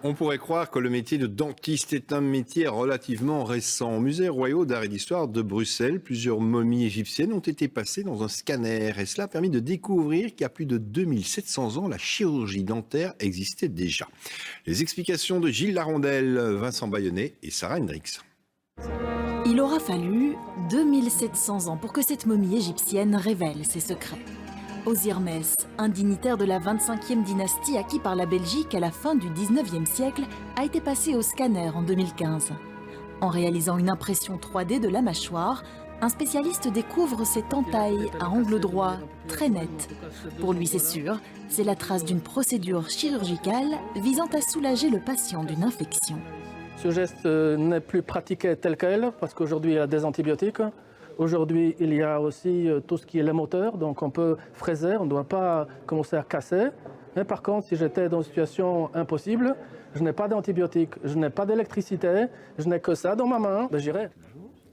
On pourrait croire que le métier de dentiste est un métier relativement récent. Au musée royal d'art et d'histoire de Bruxelles, plusieurs momies égyptiennes ont été passées dans un scanner. Et cela a permis de découvrir qu'il y a plus de 2700 ans, la chirurgie dentaire existait déjà. Les explications de Gilles Larondel, Vincent Bayonnet et Sarah Hendricks. Il aura fallu 2700 ans pour que cette momie égyptienne révèle ses secrets. Osiris, un dignitaire de la 25e dynastie acquis par la Belgique à la fin du 19e siècle, a été passé au scanner en 2015. En réalisant une impression 3D de la mâchoire, un spécialiste découvre cette entaille à angle droit très nette. Pour lui, c'est sûr, c'est la trace d'une procédure chirurgicale visant à soulager le patient d'une infection. Ce geste n'est plus pratiqué tel quel parce qu'aujourd'hui il y a des antibiotiques. Aujourd'hui, il y a aussi tout ce qui est les moteurs, donc on peut fraiser, on ne doit pas commencer à casser. Mais par contre, si j'étais dans une situation impossible, je n'ai pas d'antibiotiques, je n'ai pas d'électricité, je n'ai que ça dans ma main, ben j'irai.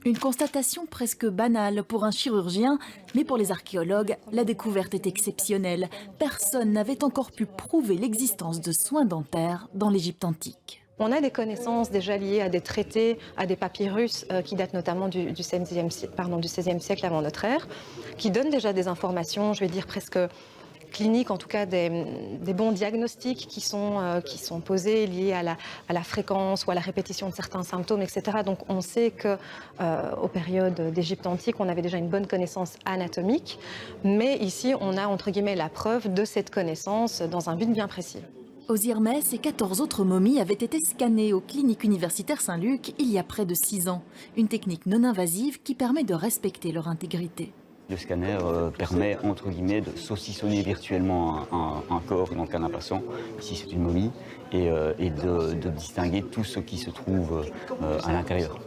Une constatation presque banale pour un chirurgien, mais pour les archéologues, la découverte est exceptionnelle. Personne n'avait encore pu prouver l'existence de soins dentaires dans l'Égypte antique. On a des connaissances déjà liées à des traités, à des papyrus qui datent notamment du XVIe siècle avant notre ère, qui donnent déjà des informations, je vais dire presque cliniques, en tout cas des bons diagnostics qui sont posés liés à la fréquence ou à la répétition de certains symptômes, etc. Donc on sait qu'aux périodes d'Égypte antique, on avait déjà une bonne connaissance anatomique, mais ici on a entre guillemets la preuve de cette connaissance dans un but bien précis. Osiris et 14 autres momies avaient été scannées aux cliniques universitaires Saint-Luc il y a près de 6 ans. Une technique non invasive qui permet de respecter leur intégrité. Le scanner permet, entre guillemets, de saucissonner virtuellement un corps, dans le cas d'un patient, ici c'est une momie, et de distinguer tout ce qui se trouve à l'intérieur.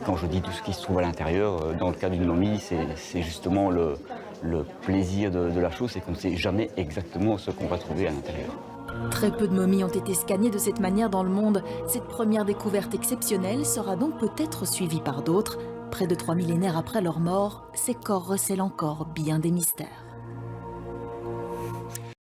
Quand je dis tout ce qui se trouve à l'intérieur, dans le cas d'une momie, c'est justement le plaisir de la chose, c'est qu'on ne sait jamais exactement ce qu'on va trouver à l'intérieur. Très peu de momies ont été scannées de cette manière dans le monde. Cette première découverte exceptionnelle sera donc peut-être suivie par d'autres. Près de 3 millénaires après leur mort, ces corps recèlent encore bien des mystères.